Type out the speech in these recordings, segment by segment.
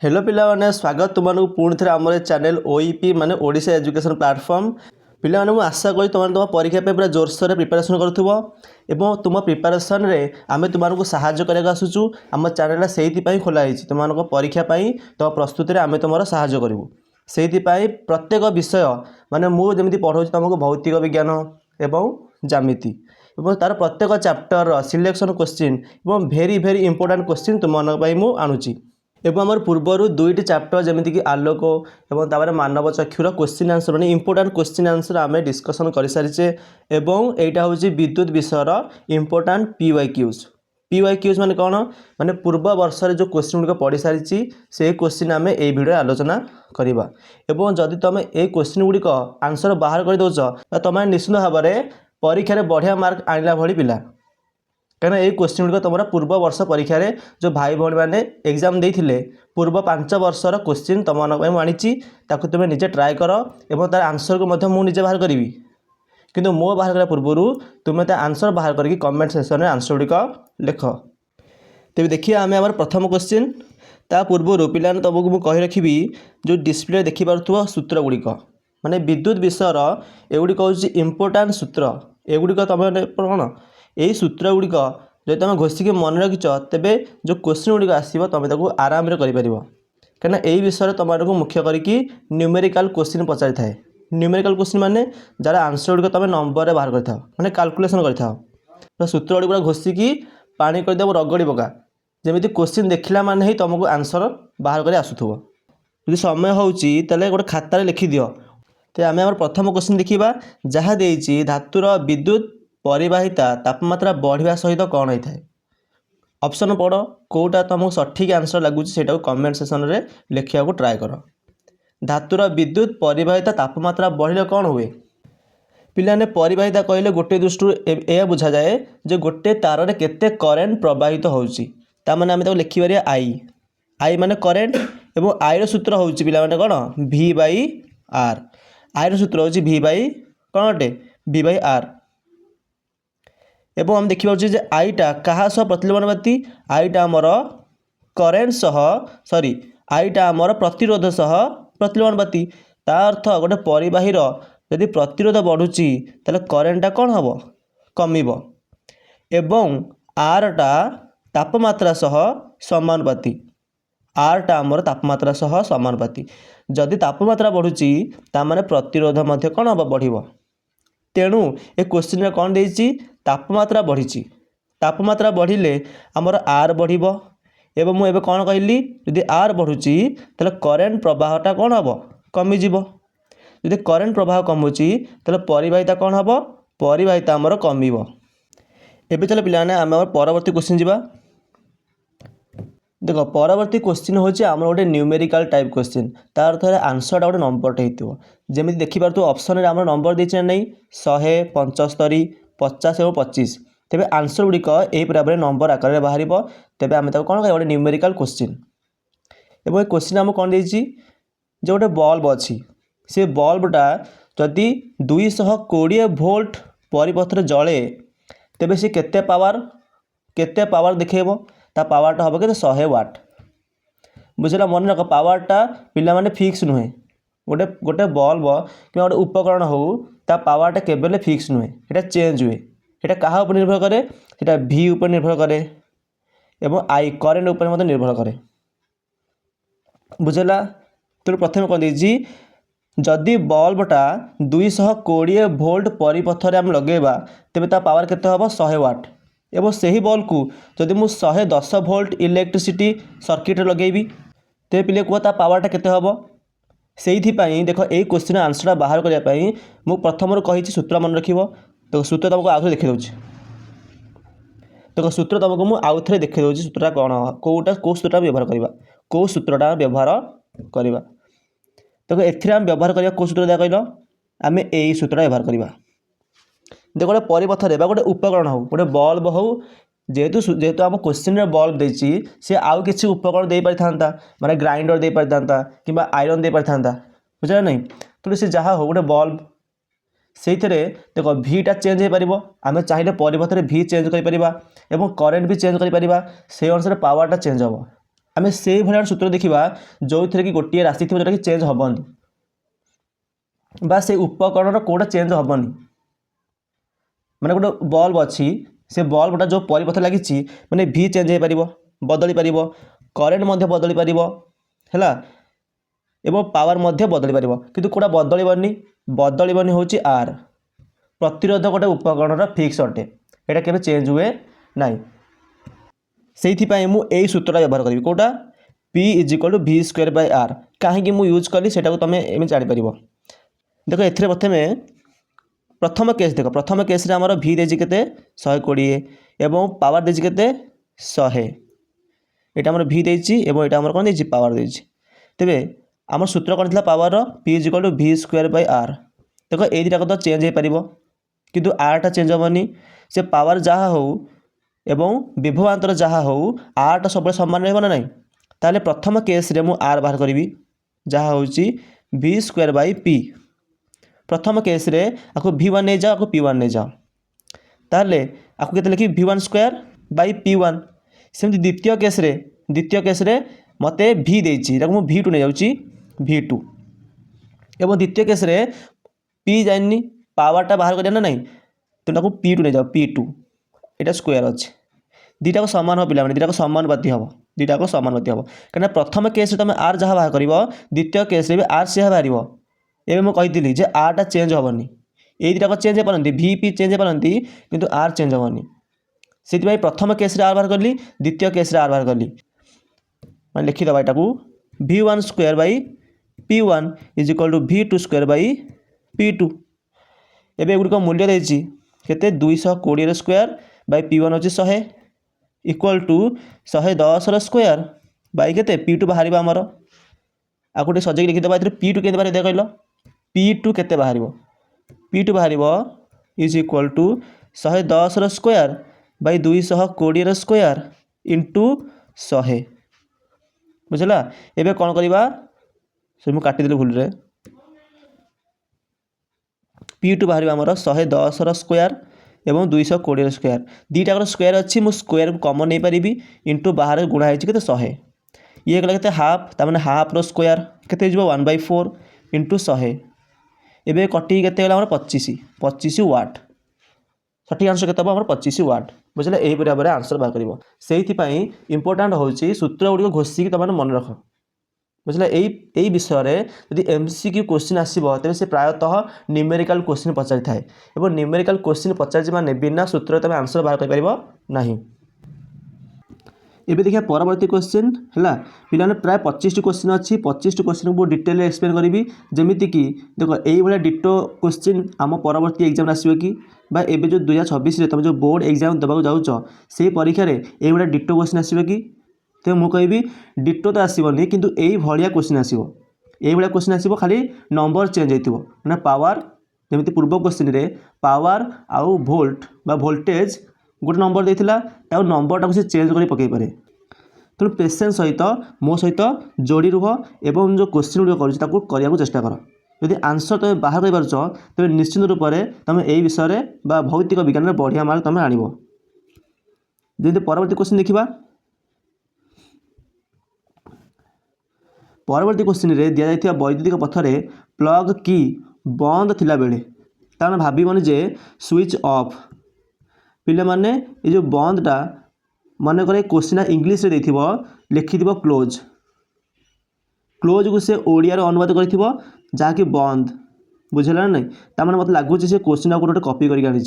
Hello पिलाने स्वागत तुमको पुणी थे आम चैनल ओईपी माने ओडिशा एजुकेशन प्लेटफॉर्म पिलाने मुझे आशा करी तुम परीक्षा पे पूरा जोरसोर प्रिपरेशन करुव एवं तुम प्रिपरेशन रे आम तुमको साहाय्य करने आसुचु आम चैनल से खोलाई तुम परीक्षा तुम प्रस्तुति आम तुम साहाय्य करूँ से प्रत्येक विषय माने मुझे पढ़ाऊँ तुमको भौतिक विज्ञान एवं ज्यामिति और तार प्रत्येक चैप्टर सिलेक्शन क्वेश्चन और भेरी भेरी इंपोर्टेंट क्वेश्चन तुम मुझे आणुची एवं आमर पूर्वर दुईट चैप्टर जमीक आलोक और तापर मानव चक्षुर क्वेश्चन आंसर मैंने इंपोर्टेंट क्वेश्चन आंसर आम डिस्कसन कर सारी एवं यहाँ हूँ विद्युत विषयर इंपोर्टेंट पीवाईक्यूज माने कौन माने पूर्व वर्ष जो क्वेश्चन गुड़िक पढ़ी सारी से क्वेश्चन आम ये वीडियो आलोचना करवा एवं जदि तुम ये क्वेश्चन गुड़िक आंसर बाहर कर दौच तुम निश्चित भाव में परीक्षा बढ़िया मार्क आणला भली पिला कहीं ये क्वेश्चन गुड़िक तुम पूर्व वर्ष परीक्षा जो भाई भौणी मैंने एग्जाम देते पूर्व 5 वर्षर क्वेश्चन तुम आनी तुम्हें निजे ट्राए कर और तार आंसर को मुझे बाहर करी किंतु मो बाहर करा पूर्व तुम्हें आंसर बाहर करके कमेंट सेक्शन में आंसर गुड़िक लिख। तेज देखिए आम आम प्रथम क्वेश्चन ता पूर्व पिला तुमको मुझे कही रखी जो डिस्प्ले देखिपुव सूत्र गुड़िक माने विद्युत विषयर एगुड़िक हूँ इंपोर्टाट सूत्र एगुड़िक तुम कौन यही सूत्र गुड़िक जो तुम घोषिक मन रखिच तेरे जो क्वेश्चन गुड़िक आसो तुम आराम से कर कहीं यही विषय तुमको मुख्य करके न्यूमेरिकल क्वेश्चन पचारि थाए न्यूमेरिकल क्वेश्चन माने जार आंसर गुड़िक तुम नंबर बाहर कर माने कैलकुलेशन कर सूत्र गुड़िक घोषिक पानी करदेव रगड़ी पका जमी क्वेश्चन देखला माने ही तुमको आंसर बाहर कर आसुव यदि समय होची गोटे खातार लिखिदि तो आम आम प्रथम क्वेश्चन देखा जहाँ देती धातुर विद्युत परिवाहिता तापमात्रा बढ़िया सहित कौन होता है ऑप्शन पढ़ कौटा तुमको सठिक आंसर लगुच से कमेंट सेक्शन में लिखा ट्राए कर धातुर विद्युत परिवाहिता तापमात्रा बढ़िले कौन हुए पिलाने परिवाहिता कहले गोटे दृष्टि यह बुझा जाए जो गोटे तार में केते करेन्ट प्रवाहित होची तामाने आम लिखिपर आई माने करेन्ट एवं आई सूत्र हूँ पिलाने कौन V बाई आर आई सूत्र हूँ V बाई कौन अटे V बाई आर एवं हम देखिए आईटा क्या सह प्रतिलोमानुपाती आईटा आमर करेन्ट सह सॉरी आईटा आमर प्रतिरोध सह प्रतिलोमानुपाती ता अर्थ गोटे परिवाहीर यदि प्रतिरोध बढ़ुची ताले करेन्टटा कौन हम कमिब एवं आरटा तापमात्रा सह समानुपाती आरटा आमर तापमात्रा सह समानुपाती जदि तापमात्रा बढ़ुची तामाने प्रतिरोध मध्य कौन हम बढ़िब तेणु ए क्वेश्चन कौन देती तापमात्रा बढ़ी तापमात्रा बढ़िले आमर आर बढ़िब एवं मुझे कौन कहली यदि आर बढ़ुची ताले करेन्ट प्रवाहटा कौन हम कमिजिब यदि करेन्ट प्रवाह कमुची ताले परिवाहिता कौन हम परिवाहिता आमर कमिब एबे चलो पिलाने आम परवर्ती क्वेश्चन जीवा देख परवर्ती क्वेश्चन हूँ आम गोटे न्यूमेरिकल टाइप क्वेश्चन तार अर्थ आंसरटा गोटे नंबरटे हो जमी देखिपुर ऑप्शन में आम नंबर देचे ना 100 75 50 और 25 तेरे आंसर गुड़िक यही भाव में नंबर आकार में बाहर तेरे आम कौन कह गोटे न्यूमेरिकल क्वेश्चन एवं ये क्वेश्चन आम कौन देती जो गोटे बल्ब अच्छी से बल्बटा जदि 220 वोल्ट परिपथ जले तेरे सी केते पावर देखेब ता पावरटा हम के 100 वाट बुझला मन रख पावरटा पिला माने फिक्स नुहे गोटे गोटे बल्ब कि गोटे उपकरण हो ता पावरटा केवल फिक्स नुहे ये चेंज हुए ये क्या ऊपर निर्भर करे ये V ऊपर निर्भर करे एवं आई करेन्ट ऊपर निर्भर करे बुझला तो प्रथम कह दीजिए जदि बल्बटा 220 वोल्ट परिपथ आम लगेबा तेबे ता पावर केते हम 100 वाट एवं सही बल्ब को जदि मुझे 110 वोल्ट इलेक्ट्रिसिटी सर्किट लगेबी ते पिले कह ता पावरटा केते हम से देख ये क्वेश्चन आंसरटा बाहर करने मुझे प्रथम कही सूत्र मन रख तो सूत्र तुमको आउ थे देखे दूसरी देख सूत्र तुमको मुझे आउ थे देखे दूसरी सूत्रटा कौन कौटा कौ सूत्रटा व्यवहार करवा कौ सूत्रटा व्यवहार करवा देख एम व्यवहार करवा कौ सूत्र दिया कहल आम यही सूत्रटा व्यवहार करवा देख गोटे परिपथ गोटे उपकरण हो गोटे बल्ब हो जेहेतु जेहेतु आम क्वेश्चन बल्ब देती सी आउ किसी उपकरण दे पारि था माने ग्राइंडर दे पारि था कि आयरन दे पारि था बुझा नहीं तो सी जहाँ हो गोटे बल्ब से देख भीटा चेंज हो पार आम चाहिए परिपथ V चेंज कर करेन्ट भी चेंज कर से अनुसार पावरटा चेंज हम आम से भाया सूत्र देखा जो थे कि गोटे राशि थी जोटा कि चेंज हेनी बा से उपकरण कौटा चेंज हेनी माने गोटे बल्ब अच्छी से बल्बटा जो परिपथ लगी माने भी चेंज हो पार बदली पार करेन्ट बदली पार है एवं पावर बदली पार किंतु कौटा बदलनी हूँ आर प्रतिरोध गोटे उपकरण फिक्स अटे यहाँ केवे चेंज हुए ना से मुझे सूत्रटा व्यवहार करी कौटा P = V² बाय R कहीं यूज कली से तुम एम जापर देख ए प्रथम केस देख प्रथम केस आम V देजी के 120 एवं पावर देजी के 100 यहाँ आम V देजी एवं यहाँ आम कौन देजी पावर देजी तेरे आम सूत्र कौन था power P = V² bye R देख ये दुटा तो चेंज हो पार किंतु आरटा चेंज हेनी से पावर जहाँ हो एवं विभवांतर जहाँ हो आरटा सब सामान रहा ना ताले प्रथम केस रे मु आर बाहर करी जहाँ हूँ V² बाय P प्रथम केस रे आपको V1 नहीं जाओ आपको P1 नहीं जाओ ताले आपको केते लिखी V1² बाय P1 सेमती द्वितीय केस रे मते V देछि ताको मु V2 नहीं जाउची V2 एवं द्वितीय केस रे P जाइनी पावरटा बाहर करिया ना नहीं तो ताको P2 नहीं जाओ P2 एटा स्क्वायर अच्छे दुटा को सामान हो पिला दुटा को समानुपाती हम दुटा को समानुपाती हम कहीं प्रथम केस तुम आर जहाँ बाहर कर द्वितीय केस भी आर से बाहर एवं मुझे कही आरटा चेंज हेनी ये दुटा चेंज हो पारती VP चेंज हो पारती किंतु आर चेंज हेनी से प्रथम केस आर बाहर कली द्वितीय केस आर बाहर कली मैं लिखिदबा यहाँ V1² bye P1 = V2² bye P2 एवं एगुड़िक मूल्य देती केते 220 बाय P1 होची 100 इक्वल टू 110 बाय केते P2 बाहर आमर आ गोटे सजेक लिखिदबा P2 के बाहर देख कहल P2 केते बाहर P2 बाहर is equal to 110 by 220 into 100 बुझला एबे कौन करवा से मुझे काटिदेली भूल रे P2 बाहर आमर 110 एवं 220 दुटा स्क्वायर अच्छी मुझे स्क्वायर को कमन नहीं पारि इंटू बाहर गुणा होती 100 ये गला के हाफ तार हाफ स्क्वायर के 1/4 इंटू 100 एवं कटी के 25 वाट सठिक आंसर के 25 वाट बुझे यही भाव में आंसर बाहर कर से इंपोर्टाट हूँ सूत्र गुड़िक घोषिक तुम मन रख बुझे यही विषय यदि MCQ क्वेश्चन आसो तेज से प्रायतः न्यूमेरिकल क्वेश्चन पचारि थाए और न्यूमेरिकल क्वेश्चन पचार माने बिना सूत्र तुम आंसर बाहर कर नहीं। एबे देखिए परवर्ती क्वेश्चन है पे प्राय 25 क्वेश्चन अच्छी 25 क्वेश्चन को डिटेल एक्सप्लेन करी जमीती कि देख ये डिटो क्वेश्चन आम परवर्ती एग्जाम आसो कि एबे जो 2026 तुम जो बोर्ड एग्जाम देवाक जाऊँ से परीक्षा ये डिटो क्वेश्चन आसो कि तो मुझे कहि डिटो तो आसबनी किंतु यही भाया क्वेश्चन आसो ये क्वेश्चन आसो खाली नंबर चेंज हो मैंने पावर जमी पूर्व क्वेश्चन रे पावर आउ भोल्ट बा वोल्टेज गोटे नंबर देता नंबरटा से चेंज कर पकई पारे तेणु पेसेंस सहित मो सहित जोड़ी रुह एवं जो क्वेश्चन गुड़िक करने चेष्टा कर यदि आंसर तुम बाहर कर तेज निश्चित रूप से तुम यही विषय बा भौतिक विज्ञान में बढ़िया मार्क तुम आण जमी परवर्ती क्वेश्चन देखा परवर्ती क्वेश्चन रे दिया जाइथिबा वैद्युतिक पथरे प्लग की बंद थिला बेले तार भावन जे स्विच ऑफ पिले माने ये जो बंदटा मन करे क्वेश्चन इंग्लिश रे लिखिथिबो क्लोज क्लोज को से ओडिया रे अनुवाद करिथिबो जाकि बंद बुझला नहीं तार माने मते लागुची से क्वेश्चन को कॉपी करके आनी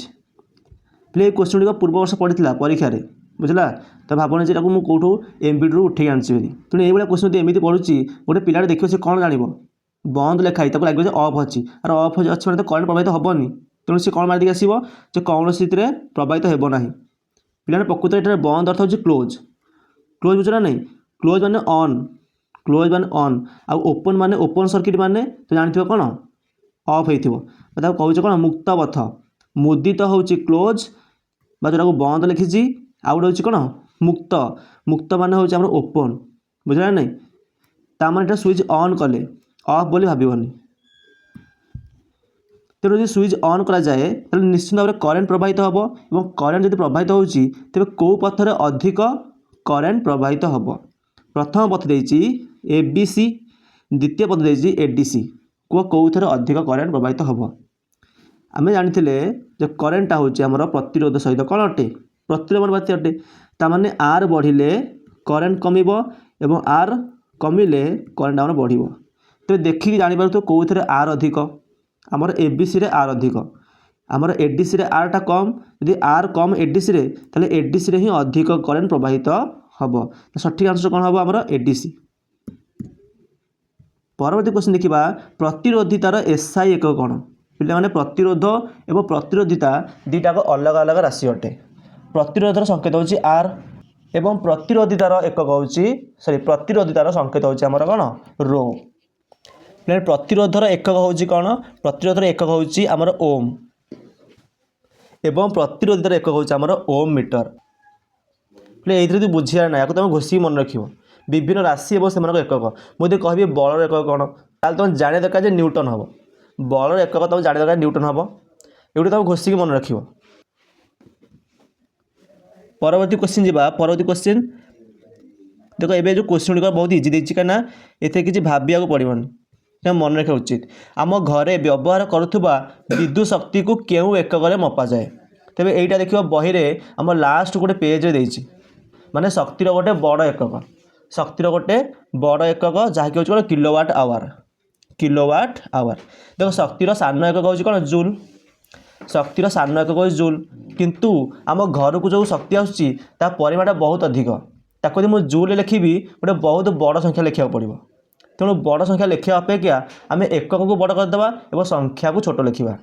प्ले क्वेश्चन गुड़िक पूर्व वर्ष पढ़ी परीक्षा रे बुझला तो भावना जी मुझे कौटू एमबीडी उठे आनी तेणु ये क्वेश्चन यदि एमती पढ़ुची गोटे पिला देखिए से कौन जान बंद लिखाई लगे अफ अच्छी आर अफ अच्छी मैंने करेन्ट प्रभावित हेनी तेणु सी कौन मारिक आसो कौन सी प्रभावित होना पिला प्रकृत ये बंद अर्थ हो क्लोज क्लोज बुझला नहीं क्लोज माने ऑन आउ ओपन माने ओपन सर्किट माने तो जानते कौन अफ हो कौच कौन मुक्त पथ मुदित हूँ क्लोज जो बंद लिखी आउ गोटे कौन मुक्त मुक्त मान हूँ आम ओपन बुझला नहीं तार स्विच ऑन कले ऑफ बोली भावनी तेणु जो स्विच ऑन करा जाए तो निश्चित भाव में करेन्ट प्रवाहित हम और करेन्ट जब प्रवाहित होती कौ पथरे अधिक करेन्ट प्रवाहित हम प्रथम पथ देछि एबीसी, द्वितीय पथ देछि एडीसी को कौथरे अधिक करेन्ट प्रवाहित हम। आम जानी जो करेन्टा हूँ आमर प्रतिरोध सहित कौन अटे प्रतिरोध बाती अटे ताने आर बढ़िले करेन्ट कमिब एवं आर कमिले करेन्ट आमर बढ़। तो देखिए जापर कौन आर अधिक आमर एबीसी रे आर अधिक आमर एडीसी रे आर टा कम यदि आर कम एडीसी रे ताले एडीसी रे ही अधिक करेन्ट प्रवाहित हम। तो सठिक आंसर कौन हम आमर एडीसी। परवर्ती क्वेश्चन देखा प्रतिरोधितार एसआई एक कौन पे प्रतिरोध एवं प्रतिरोधिता दुईटाक अलग अलग राशि अटे। प्रतिरोधर संकेत होची आर एवं प्रतिरोधितार एकक होची प्रतिरोधितार संकेत होची आमर कौन रो। प्रतिरोधर एकक होची कौन प्रतिरोधर एकक होची आमर ओम एवं प्रतिरोधितार एकक होची आमर ओम मीटर। ये तू बुझियार ना तुम घोषिक मन रख विभिन्न राशि एवं से एकक मुझे कहबी बलर एकक कौन ताल तुम जाने दरकार न्यूटन हम बलर एकक तुम जाने दरकार न्यूटन हम ये तुम घोषिक मन रख। परवर्ती क्वेश्चन जावा परवर्ती क्वेश्चन देख ए जो क्वेश्चन गुड़िक बहुत इजी देती कहीं ये किसी भाविया पड़ोनी मन रखा उचित। आम घरे व्यवहार करुवा विद्युत शक्ति को क्यों एकक मपा जाए तेज यहीटा देख बही में आम लास्ट गोटे पेज माने शक्तिर गोटे बड़ एकक शक्तिर गोटे बड़ एकक जहाँकि हूँ किलोवाट आवर किलोवाट आवर। देख शक्तिर सान एकक हूँ कौन जूल शक्तिर सान एकक हूँ जूल किंतु आम घर को जो शक्ति आसूँ ता परिमाण बहुत अधिक ताको यदि मुझे जूल लिखी गोटे बहुत बड़ संख्या लिखा पड़ो तेणु बड़ संख्या लिखा अपेक्षा आम एकक को बड़ करदे और संख्या को छोट लिखा।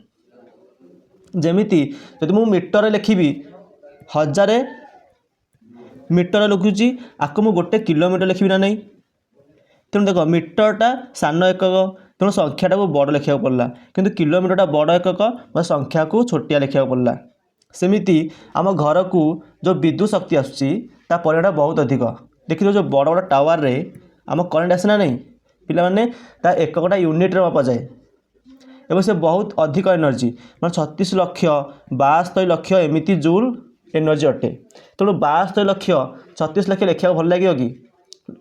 जमीती जब मुझे मीटर लिखी 1000 मीटर लिखुची आपको मुझे गोटे किलोमीटर लिखी ना नहीं तेणु देख मीटरटा सान एकक तेणु संख्याटा को बड़ लिखा पड़ा किंतु किलोमीटरटा बड़ एकक संख्या को छोटिया लिखा पड़ा। सेमिति आम घर को जो विद्युत शक्ति आसूँ ता परिमाण बहुत अधिक देखिए जो बड़ बड़ टावर रे आम करेन्ट आसे ना नहीं पिलाने ता एककटा यूनिट रे मापा जाए एवं से बहुत अधिक एनर्जी मैं 36 लक्ष 72 लक्ष एमती जूल एनर्जी अटे। तेणु 72 लक्ष 36 लक्ष लिखा भल लगे कि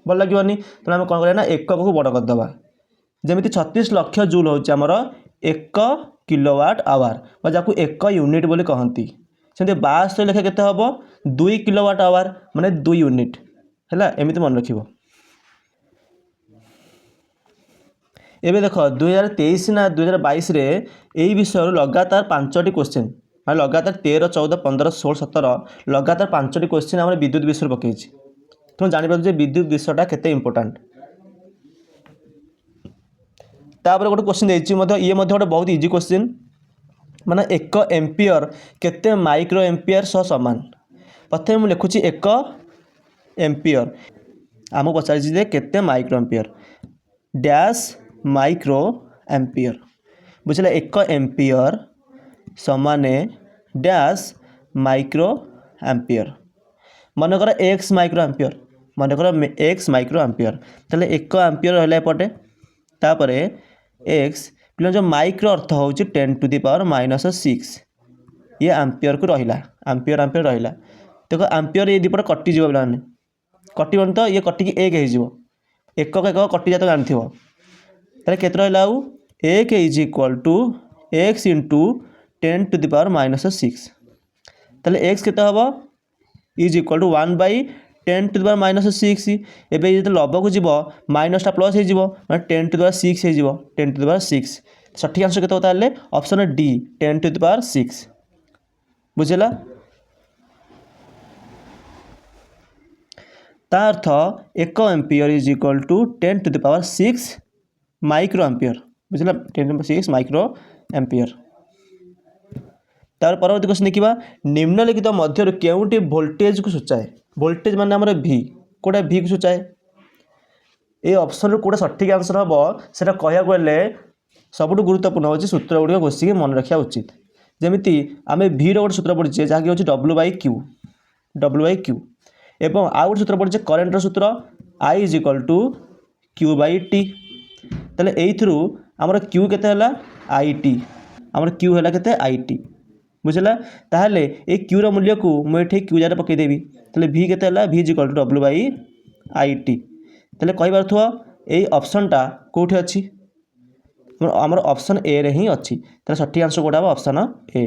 भल लगे तेणु आम कौन करना एकक को बड़ करदे जमी 36 लक्ष जूल हूँ आमर 1 किलोवाट आवर जहाँ एक यूनिट बोली कहती सेमती 72 लेखा केते हबो 2 किलोवाट आवर माने 2 यूनिट है एमती मन रखिबो। एबे देख 2023 ना 2022 रे यही विषय लगातार 5टी क्वेश्चन मैं लगातार 13 14 15 16 17 लगातार 5टी क्वेश्चन आम विद्युत विषय पकई तुम जापर विद्युत विषयटा केते इंपोर्टेंट। तापर गोटे क्वेश्चन देती ये गोटे बहुत इजी क्वेश्चन माने 1 एम्पियर केते माइक्रो एम्पियर सह समान। प्रथम मुझे लिखुची 1 एम्पियर आमको पचार केते micro ampere dash micro ampere बुझे 1 एम्पियर समाने डैश माइक्रो एम्पियर मनकर एक्स माइक्रो एम्पियर मनकर एक्स माइक्रो एम्पियर ताले 1 एम्पियर रहा एपटे तापर एक्स पिला जो माइक्रो अर्थ हूँ 10⁻⁻⁶ ये एम्पियर को रहा एम्पियर एम्पियर रहा देख एम्पियर ये दीपट कटिज पे कटन तो ये कटिकी 1 हो एक कटिजा तो जानते ताले केते रहा आउ 1 is equal to x into 10⁻⁻⁶ ताले एक्स केते हबो इज इक्वल टू 1/10⁻⁻⁶ एबे जो लब को जीव माइनसटा प्लस हो 10⁻⁶ हो 10⁻⁶ सठिक आंसर केते होता है ऑप्शन डी 10⁻⁶ बुझेला। ता अर्थ 1 ampere is equal to 10⁻⁶ micro ampere बुझेला 10⁻⁶ माइक्रो एम्पियर। तार परवर्ती क्वेश्चन देखा निम्नलिखित मध्य केउटी वोल्टेज को सूचाए वोल्टेज माने हमर भी कोड़ा भी को सूचाए ये ऑप्शन कोड़ा सठिक आंसर हम से कहया गले सबुठ गुरुत्वपूर्ण होची सूत्र गुड़िक घोषिक मन रखा उचित। जमीती आम भी रोड सूत्र पढ़े जहाँकि हूँ W/Q एवं आउ गोटे सूत्र पढ़े करेन्टर सूत्र I is equal to Q/T ताले एइथरु हमर Q केते हला IT हमर Q हला केते IT बुझला ताहले ए Q रो मूल्य को मैं एठी Q जारे पकई देबी ताले V केते हला V is equal to W/IT तेल कही पार्थुव यही ऑप्शनटा कौटी अच्छी आमर ऑप्शन ए रे ही अच्छी तेल सठिक आंसर कौटा ऑप्शन ए।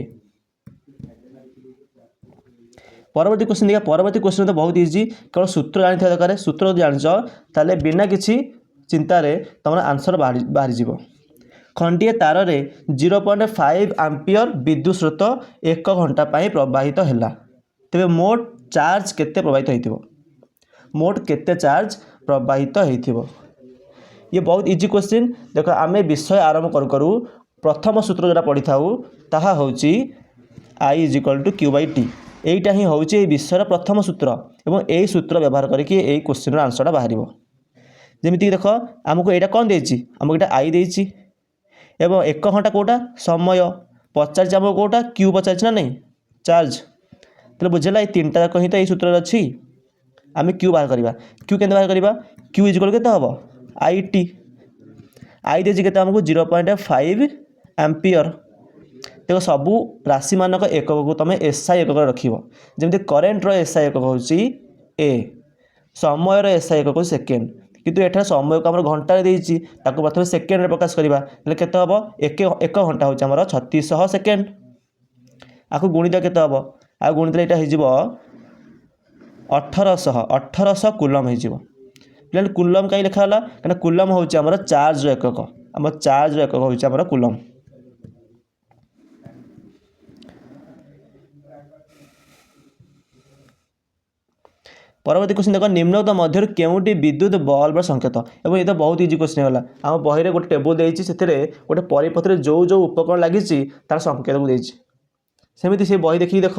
परवर्ती क्वेश्चन देखा परवर्ती क्वेश्चन तो बहुत इजी केवल सूत्र जानी दरकार सूत्र जो जान ताले बिना किसी चिंतार तुम आंसर बाहरी जीव खंडे तार रे 0.5 एम्पियर विद्युत स्रोत 1 घंटा प्रवाहित है तेरे मोट चार्ज केते प्रवाहित होइथिबो मोट केते चार्ज प्रवाहित होइथिबो ये बहुत इजी क्वेश्चन देखो आमे विषय आरंभ करू करू प्रथम सूत्र जोटा पढ़ी था ताहा होची I is equal to Q by T यहीटा ही हूँ विषय प्रथम सूत्र और यही सूत्र व्यवहार करके यही क्वेश्चन आंसरटा बाहर जमीक देख आमको यहाँ कौन देती आमको यहाँ आई देती एवं 1 घंटा कौटा समय पचार आमको कौटा क्यू पचार ना नहीं चार्ज तो बुझेगा ये 3टा जाक ही तो यही सूत्र अच्छी आम क्यू बाहर करवा क्यू के बाहर करवा क्यू इज के हम आई टी आई देती के आमको 0.5 एम्पियर देखो सबू राशि मानक एकक को तुम एसआई एकक रखिब जमी करेन्टर एसआई एकक हूँ ए समय एसआई एकक सेकेंड किंतु एठार समय को आम घंटा देती प्रथम सेकेंड प्रकाश करवा के हम एक घंटा हूँ आम 3600 सेकेंड आपको गुणित के हम आ गुणित यहाँ हो 1800 कुलम हो पे कुलम कहीं लिखाला कहीं कुलम हूँ आम चार्ज एकक आम चार्ज एकक हूँ आम कुलम। परवर्ती क्वेश्चन देख निम्नलिखित मध्य केउटी विद्युत बल्बर संकेत और ये तो बहुत इजी क्वेश्चन है आम बही में गोटे टेबुल देती से गोटे परिपथ में जो जो उपकरण लगी तार संकेत को देती सेमती से बही देखिए देख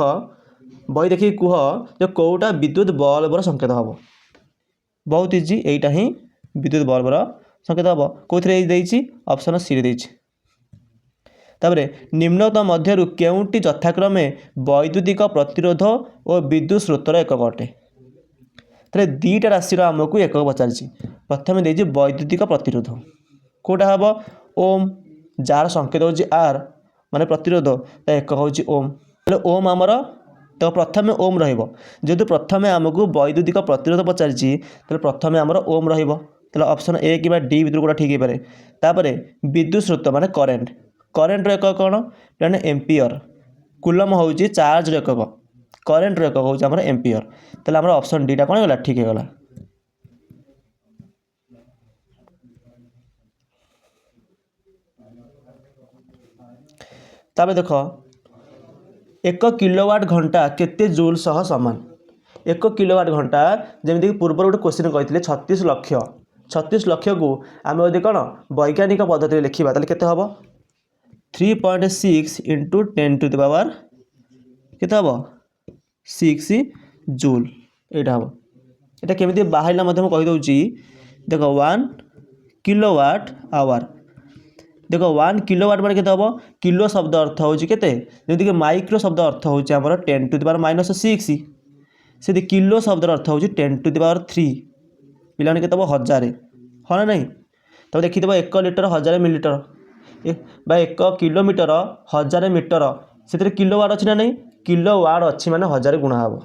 बही देखिए कह जो कौटा विद्युत बल्बर संकेत हम बहुत इजी यहीटा ही विद्युत बल्बर संकेत हम कौन ऑप्शन सी देती निम्नलिखित मध्य केउटी यथाक्रमे वैद्युतिक प्रतिरोध और विद्युत स्रोतर एकक अटे तेरे 2टा राशि आमको एकक पचार प्रथम देती वैद्युतिक प्रतिरोध कौटा हम ओम जार संकेत हूँ आर माने प्रतिरोध एकक हूँ ओम ओम आमर तो प्रथम ओम रेतु प्रथम आमको वैद्युतिक प्रतिरोध पचार प्रथम आमर ओम ऑप्शन ए कि डी भर गोटा ठीक है तापर विद्युत स्रोत माने करेन्ट करेन्ट एकक कौन पे एम्पियर कुलम हूँ चार्ज एकक करेन्ट एकक हूँ आम एम्पियर तेल आम ऑप्शन डीटा कौन होगा ठीक है तापर देख 1 किलोवाट घंटा केते जूल सह सामान 1 किलोवाट घंटा जमीक पूर्व गोटे क्वेश्चन कहते 36 लक्ष को आम यदि कौन वैज्ञानिक पद्धति लिखा तेल के हम 3.6 इंटू 10 टू द पावर के हम 6 जूल यहाँ हम यहाँ केमी बाहर कहीदे देख 1 किलोवाट आवर देख 1 किलोवाट मान के हम किलो शब्द अर्थ हूँ जमीक माइक्रो शब्द अर्थ हूँ आम 10 टू द पावर -6 से किलो शब्द अर्थ हूँ 10 टू द पावर 3 पिलाने के 1000 हाँ ना नहीं तब देखीद 1 लिटर 1000 मिलीलिटर 1 किलोमीटर 1000 मीटर से किलोवाट अच्छी ना नहीं किलोवाट अच्छी माने 1000 गुणा हम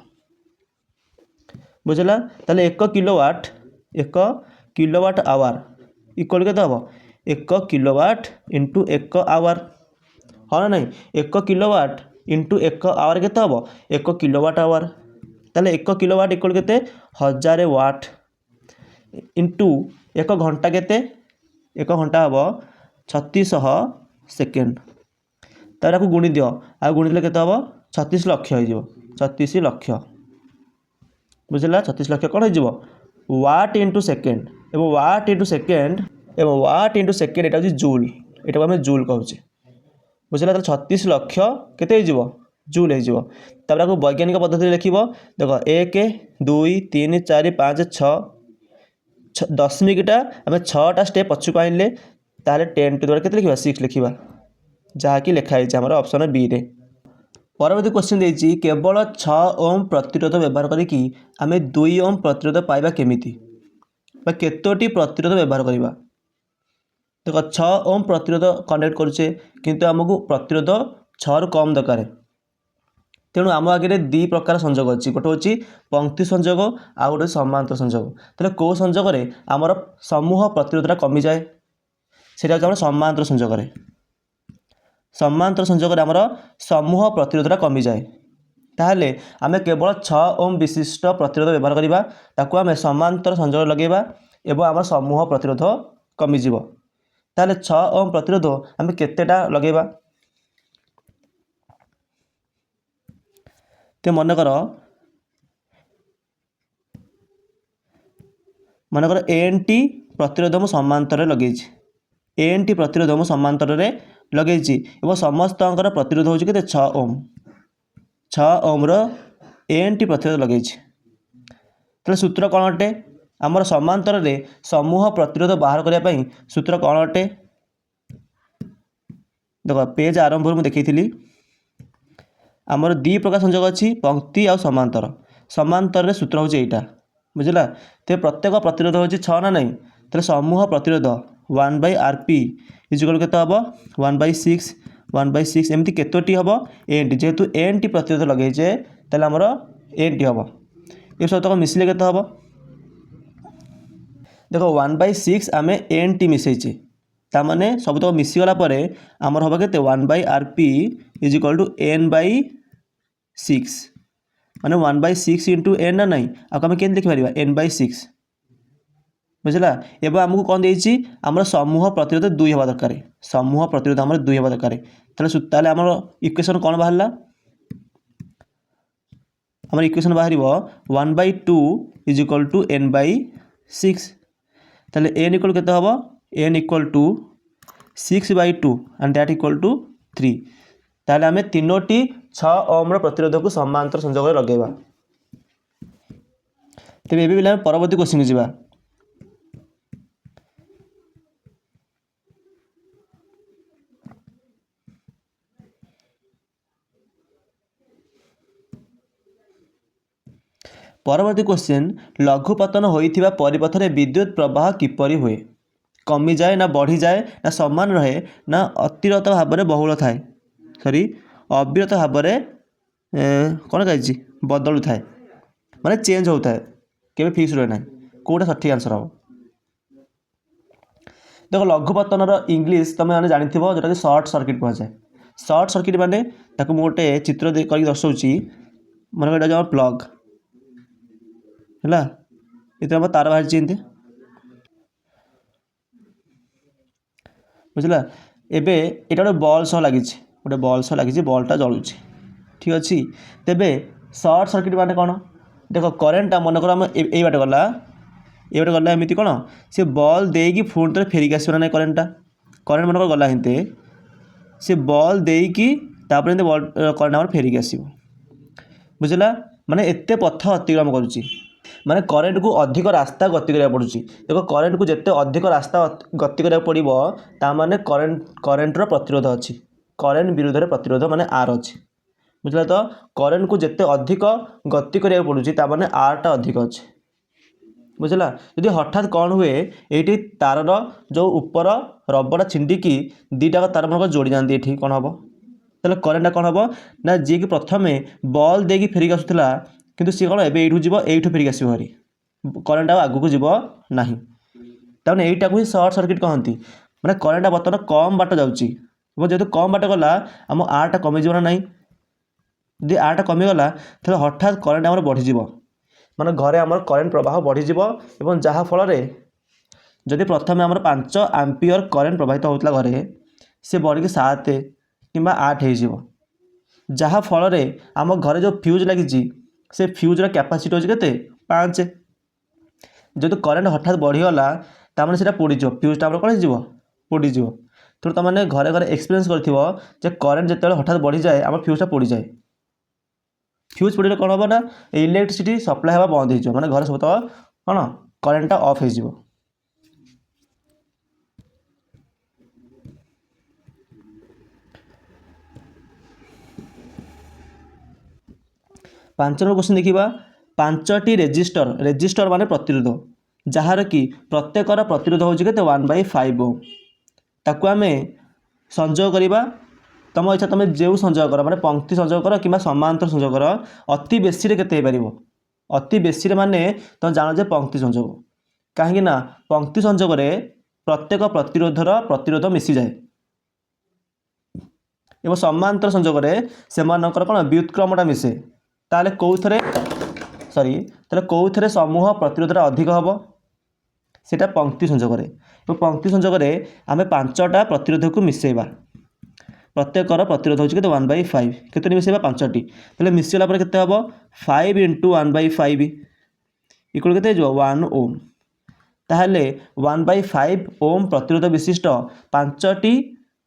बुझला ताले 1 किलोवाट आवर इक्वल के हम 1 किलोवाट इंटू 1 आवर हाँ ना नहीं 1 किलोवाट इंटू 1 आवर के हम 1 किलोवाट आवर ताले 1 किलोवाट इक्वल के 1000 वाट इंटू 1 घंटा के 1 घंटा हम 3600 सेकेंड तार आपको गुणी दियो आ गुणी के हम 36 लक्ष हो 36 लक्ष बुझला 36 लक्ष कौन हो वाट इंटू सेकेंड एवं वाट इंटू सेकेंड यहाँ हूँ जूल यहाँ आम जूल कहचे बुझला 36 लक्ष केते जूल हो आपको वैज्ञानिक पद्धति लिख देख 1 2 3 4 5 6 दशमिकटा आम 6टा स्टेप पछुक आनले ताले 10 टू द पावर के लिखा 6 लिखा जहाँकि लिखाई आमर ऑप्शन बी रे। परवर्ती क्वेश्चन देती केवल 6 ओम प्रतिरोध व्यवहार करके आम 2 ओम प्रतिरोध पाइबा केमिति केतोटी प्रतिरोध व्यवहार करवा देख 6 ओम प्रतिरोध कनेक्ट करुचे किंतु आमको प्रतिरोध 6 रु कम दरकार तेणु आम आगे दी प्रकार संजोग अच्छी गोटे हूँ पंक्ति संजोग आ गोटे समांतर संजोग तेल कौ संजोग आमर समूह प्रतिरोधटा कमी जाए से समांतर संजोग समांतर संजोग आमर समूह प्रतिरोधटा कमी जाए ताहले आमे केवल 6 ओम विशिष्ट प्रतिरोध व्यवहार करवा ताकू आमे समांतर संजोग लगेबा एवं आम समूह प्रतिरोध कमिजिव ताहले 6 ओम प्रतिरोध आमे केतेटा लगेबा ते मनकर एएनटी प्रतिरोध मु समांतर लगे एएनटी प्रतिरोध मु समांतर लगे समस्त प्रतिरोध हूँ के 6 ओम 6 ओम एएनटी प्रतिरोध लगे तो सूत्र कौन अटे आमर समांतर समूह प्रतिरोध बाहर करने सूत्र कौन अटे देख पेज आरंभ मुझे देखी आमर दी प्रकार संजोग अच्छी पंक्ति आ समांतर समांतर सूत्र हूँ यहाँ बुझला तो प्रत्येक प्रतिरोध हूँ 6 ना नहीं तो समूह प्रतिरोध 1/rp इजिकल के हम 1/6 1/6 एमती केतोटी हम एनटी जेहेतु एनटी प्रतिरोध लगेचे तेल आमर एनटी हम ये सब तक मिसिले के हम देख 1/6 आम एनटी मिसेचे ताने सब तक मिसीगला आमर हम के 1/rp इजिकल टू n/6 माने 1/6 इंटू एन ना नहीं आपको आम के लिखिपर n/6 बुझला एवं आमको कौन देती आमर समूह प्रतिरोध 2 हवा दरकार समूह प्रतिरोध आमर 2 हवा दरकार ताले आमर इक्वेशन कौन बाहर आमर इक्वेशन बाहर 1/2 इज इक्वल टू n/6 ताले n इक्वल केते हबो n equal to 6/2 and that equal to 3 ताले आमे तीनोटी 6 ओम प्रतिरोध को समांतर संजोग लगेबा तेबे एबे बिला परवर्ती क्वेश्चन जीवा परवर्ती क्वेश्चन लघुपतन होइथिबा परिपथरे विद्युत प्रवाह किपरि हुए कमी जाए ना बढ़ी जाए ना समान रहे ना अतिरत भाव में बहुल थाए सॉरी अविरत भाव में कौन कही बदलू थाए माने चेंज होता है केबे फिक्स रहे ना कोटा सठिक आंसर हम देख लघुपतन इंग्लीश तुम मैंने जानी जोटा कि सर्ट सर्किट कहुए सर्ट सर्किट माने ताकू गोटे चित्र कर दर्शाऊँ मन जो प्लग है ये तार बाहर एमती बुझला एबे एटा गोटे बॉल सह लगी गोटे बॉल सह लगी बॉलटा जलुची ठीक अच्छे तेबे सर्ट सर्किट माने कौन देख करेन्टा मनकर आम ये बाटे गला ये बाटे गला एमती कौन सी बॉल देकी पुणी थे फेरिक आसो ना करेन्टा करेन्ट मनकर गला हिंते सी बॉल देकी तापर बॉल करेन्ट आम फेरिक आसो बुझला माने एते पथ अतिक्रम करुच्ची माने करेन्ट को अधिक रास्ता गति करा पड़ुची देखो करेन्ट को जिते अधिक रास्ता गति करा पड़ो ताने करेन्टर प्रतिरोध अच्छी करेन्ट विरुद्ध प्रतिरोध माने आर अच्छी बुझला तो करेन्ट को जिते अधिक गति करा पड़ुची ताने आर टा अधिक अच्छे बुझला यदि हठात कौन हुए ये तार जो ऊपर रबड़ा छिंडिकी दीटा तार मन जोड़ी जाती ये कौन हम तेल करेन्टा कौन हम ना जी कि प्रथम बॉल देकी फेरिक आसूला किंतु सी कौन एबे एठू फेरिक आसो हरी करेन्ट आगू जीव ना ताने यहीटा को ही सर्ट सर्किट कहती मैंने करेन्टा बर्तमान कम बाट जाऊँगी जेहतु कम बाट गला आम आरटा कमिज ना ना यदि आरटा कमिगला तो हठात करेन्ट आम बढ़ीज माने घरे आम करेन्ट प्रवाह बढ़ीज और जहाँफल जदि प्रथम आम 5 एम्पियर करेन्ट प्रवाहित होता घरे सी बढ़ी 7 कि 8 हो जहाँफल आम घरे जो फ्यूज लगी से फ्यूजर कैपेसिटी होची केते 5 जेहेतु करेन्ट हठात बढ़ीगला ताମାନେ सेटा पोड़ीज फ्यूजटा आम कौन हो पोड़ीज तेणु तुमने घरे घरे एक्सपीरियंस कर करेन्ट जिते हठात बढ़ी जाए आम फ्यूजटा पोड़ी जाए फ्यूज पोड़े कौन हम ना इलेक्ट्रिसिटी सप्लाई हवा बंद हो माने घर सब तो कौन करेन्टा ऑफ हो 5 नंबर क्वेश्चन देखा 5टी रेजिस्टर माने प्रतिरोध जार कि प्रत्येकर प्रतिरोध होची केते 1/5 ओम ताकू आमे संजोग करिबा तुम इच्छा तुम जो संयोग कर माने पंक्ति संयोग कर कि समांतर संयोग कर अति बेसी केते हो पार अति बेसी माने तुम जान जे पंक्ति संयोग कहीं पंक्ति संयोग प्रत्येक प्रतिरोधर प्रतिरोध मिसी जाए एवं समांतर संयोग से कौन व्युत्क्रमटा मिसे ताले कौथरे सॉरी ताले कौथरे समूह प्रतिरोध अधिक हम सेटा पंक्ति संयोग पंक्ति संयोग आम 5टा प्रतिरोध को मिसेबा प्रत्येकर प्रतिरोध होची केते 1/5 केते मिसेबा 5टी ताले मिसेला पर केते हबो 5 × 1/5 इक्वल केते जो 1 ओम ताहले 1/5 ओम प्रतिरोध विशिष्ट 5टी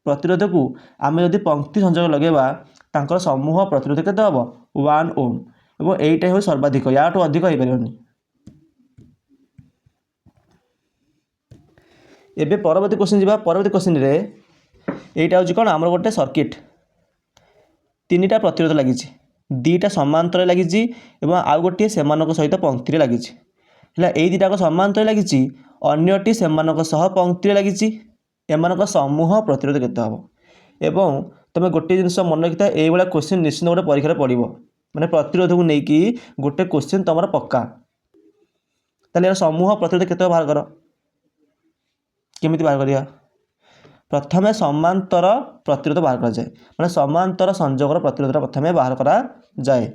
प्रतिरोध को आम जदि पंक्ति संयोग लगेबा तांकर समूह प्रतिरोध केते हबो 1 ओम एवं एटा हो सर्वाधिक याठू अधिक हो पारिबनी। एबे परवर्ती क्वेश्चन जीवा परवर्ती क्वेश्चन रे एटा होची कोन हमर गोटे सर्किट 3टा प्रतिरोध लागि 2टा समांतर लागि एवं आउ गोटे सेमानक सहित पंक्ति रे लागि हला एई 2टा को समांतर लागि अन्यटी सेमानक सह पंक्ति रे लागि एमानक समूह प्रतिरोध केते हबो एवं तुम गोटे जिनस मन रखिता एई वाला क्वेश्चन निश्चित गोटे परीक्षा रे पड़िबो माने प्रतिरोध को नेकी गोटे क्वेश्चन तमर पक्का ताले समूह प्रतिरोध केते बाहर कर केमिति बाहर करिया प्रथमे समांतर प्रतिरोध बाहर करा जाए माने समांतर संयोगर प्रतिरोध प्रथमे बाहर करा जाए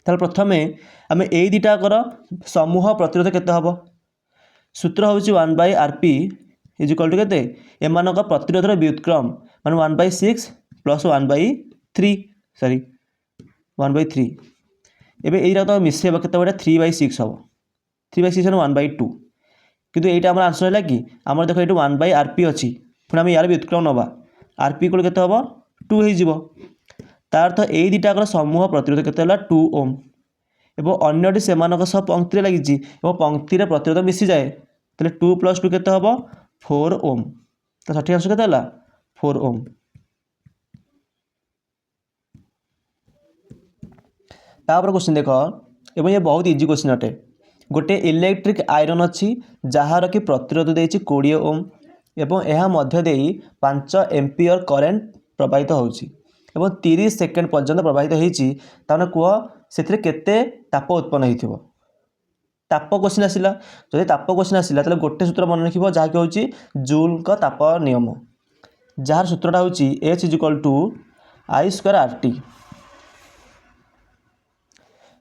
ताले प्रथमे आमे एई 2टा कर समूह प्रतिरोध केते हबो सूत्र होची 1/rp इज इक्वल टू केते एमानक प्रतिरोधर व्युत्क्रम माने 1/6 प्लस 1/3 सॉरी 1/3 एबे एइरा तो मिसेबा केते बडा 3/6 हबो 3/6 है 1/2 किंतु एइटा हमर आंसर हैला कि हमर देखो एटू 1/rp अछि पुन हम यार व्युत्क्रम नबा rp इक्वल केते हबो 2 हे जिवो तार अर्थ एई 2टा कर समूह प्रतिरोध केते हला 2 ओम एवं अन्यटी सेमानक सह पंक्ति रे लागि एवं पंक्ति रे प्रतिरोध मिसी जाए तले 2 + 2 केते हबो 4 ओम तो सठिक आंसर केते हला 4 ओम। तापर क्वेश्चन देखो एवं ये बहुत इजी क्वेश्चन अटे गोटे इलेक्ट्रिक आयरन अच्छी जार कि प्रतिरोध देछि 20 ओम एवं यह मध्य देई 5 एम्पियर करेंट प्रवाहित होउछि एवं 30 सेकेंड पर्यंत प्रवाहित होइछि ताने कुह सेथिरे केते ताप उत्पन्न होइथिबो ताप क्वेश्चन आसिला जदि ताप क्वेश्चन आसिला तले गोटे सूत्र मन रखिबो जहा कि होउछि जूल का ताप नियम जार सूत्रटा होउछि H = I² RT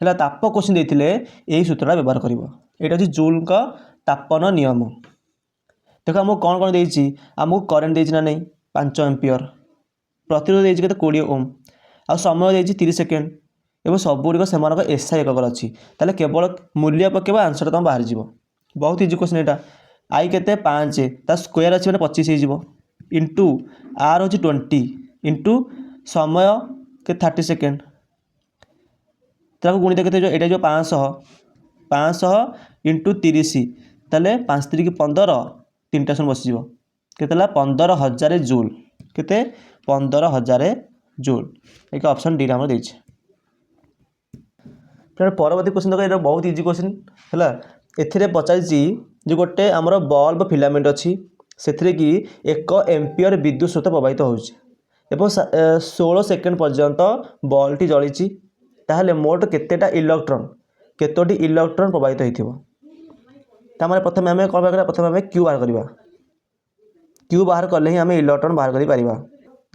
हला ताप क्वेश्चन देथिले एही सूत्रटा व्यवहार करिवो एटा होछि जूल का तापन नियम देखो हमको कौन कौन देछि हमको करेंट देछि ना नहीं 5 एम्पियर प्रतिरोध देछि केते 20 ओम आ समय देछि 30 सेकेंड एवं सबुरिक सेमानक एसआई एकक अछि ताले केवल मूल्य पकेबा आंसर तम बाहर जिवो बहुत इजी क्वेश्चन एटा आई केते 5 ता स्क्वायर अछि माने 25 हे जिवो इनटू आर होछि 20 इनटू समय के 30 सेकेंड ताको गुणित केते जो एटा जो 500 इनटू 30 ताले 5 × 3 = 15 3टा सन बसि जिवो केतेला 15000 जूल केते 15000 जूल एक ऑप्शन डी रा हम देछि। फिर परवर्ती क्वेश्चन देखो एटा बहुत इजी क्वेश्चन हैला एथिरे पचाइछि जे गोटे हमर बल्ब फिलामेंट अछि सेथिरे कि 1 एम्पियर विद्युत स्रोत प्रवाहित होउछि एवं 16 सेकेंड पर्यंत बल्ब टी जळिछि ताहले मोट केतेटा इलेक्ट्रॉन केतोटी इलेक्ट्रॉन प्रवाहित होइथिबो तामाने प्रथमे हमें कोन बाकरा प्रथमे हमें q बाहर करबा q बाहर करले ही हमें इलेक्ट्रॉन बाहर करि परिबा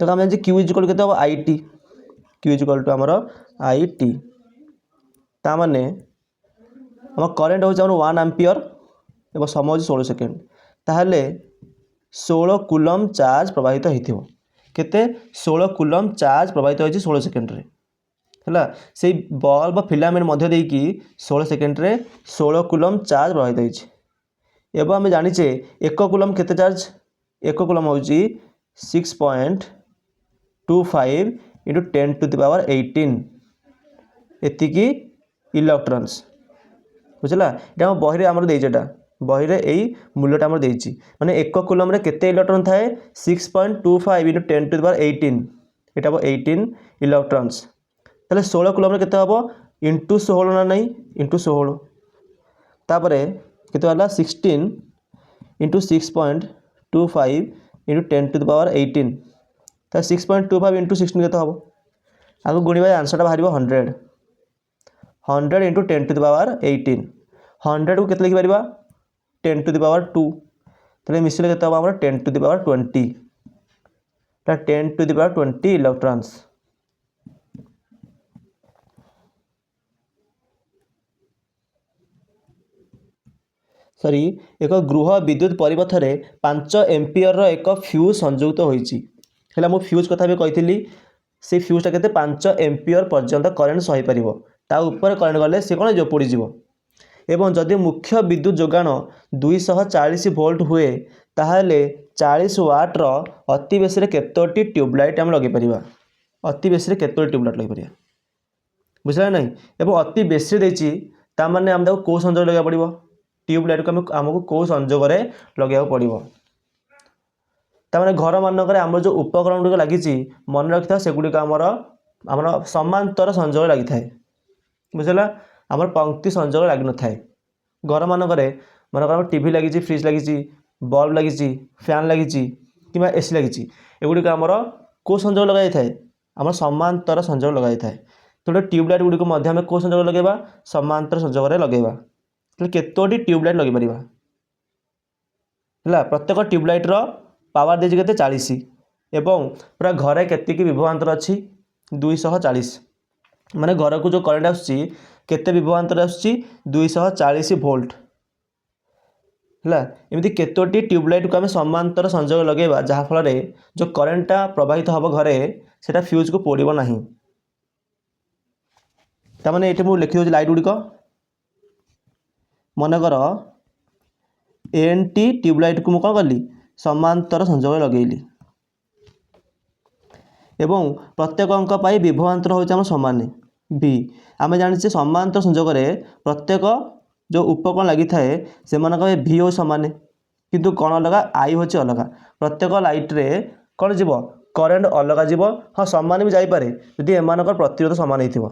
तो हम जे q = केते हो it q = हमर it ता माने हम करंट होछ हमर 1 एम्पियर एवं समय होछ 16 सेकेंड ताहले 16 कूलम चार्ज प्रवाहित होइथिबो केते 16 कूलम चार्ज प्रवाहित होइछि 16 सेकेंड रे हला से बल्ब फिलामेंट मध्य देई कि 16 सेकेंड रे 16 कूलम चार्ज प्रवाहित होइछि एवं हम जानिचे 1 कूलम केते चार्ज 1 कूलम होउछि 6.25 × 10⁻18 एतिकी इलेक्ट्रॉन्स बुझला एटा हम बहिरे हमर देइ जेटा बहिरे एई मूल्यटा हमर देइछि माने 1 कूलम रे केते इलेक्ट्रॉन थाए 6.25 × 10⁻18 एटा हो 18 इलेक्ट्रॉन्स ताले 16 कूलम रे केते हबो इनटू 16 ना नहीं इनटू 16 तापरे केते होला 16 × 6.25 × 10⁻18 तो 6.25 इंटू 16 के हम आगे गुणा आंसरटा बाहर 100 100 इंटू 10 टू द पावर 18 100 को केते लिखिपर 10 टू द पावर 2 तो मिसले केते हम 10 to the power 20 10 to the power 20 electrons. Sorry एक गृह विद्युत परिपथ में 5 एम्पियर एक फ्यूज संयुक्त होइछि है मु फ्यूज कथा भी कही से फ्यूजटा के 5 एम्पियर पर्यंत करेन्ट सही पार ता ऊपर करेन्ट गले सी कौन जो पड़ज एवं जदि मुख्य विद्युत जोगाण 240 वोल्ट हुए ताहले 40 वाट्र अति बेसी केतोटी ट्यूबलाइट आम लगे पार अति बेसी केतोटी ट्यूबलाइट लगे पार बुझला नहीं एवं अति बेसी देछि ता माने आम ताको को संजोग लगा पड़िबो ट्यूबलाइट को आमको कौ संजोग लगे पड़ो ताने घर मानक आम जो उपकरण गुड़िक लगी मन रखि था सेगुड़िक आमर समांतर संजोग लगी था बुझला आमर पंक्ति संजोग लगी न थाए घर मानक मनकर टीवी लगी फ्रिज लगी बल्ब लगी फैन लगी कि एसी लगी एगुड़िक आमर कौ संजोग लगाई थाए आम समांतर संजोग लगाई थाए तो ट्यूबलाइट गुड़िक आम कौ संजोग लगेगा समांतर संजोग लगेगा तो केतोटी ट्यूबलाइट लगे पार है प्रत्येक ट्यूबलाइट पावर देछि केते 40 एवं पूरा घरे केतिकी विभवांतर अच्छी 240 माने घर को जो करंट आसुची केते विभवांतर आसुची 240 वोल्ट है एमती केतोटी ट्यूबलाइट को आम समांतर संजोग लगेगा जहाँ फल जो करेन्टा प्रवाहित हम घरे सेटा फ्यूज को पोड़ो ना ताने ये मुझे लिखि लाइट गुड़िक मनकर एन टी ट्यूबलाइट को मुझे कौन कली समांतर संजोग लगेली एवं प्रत्येक अंक पाई विभवांतर होम सामान भी आम जाने समांतर संजोग प्रत्येक जो उपकरण लगी थाए से भी हो सामान किंतु कौन अलग आई होची अलग प्रत्येक लाइट रे कौन जीव करेन्ट अलग जीव हाँ सामान भी जापे यदि एम प्रतिरोध सामान हो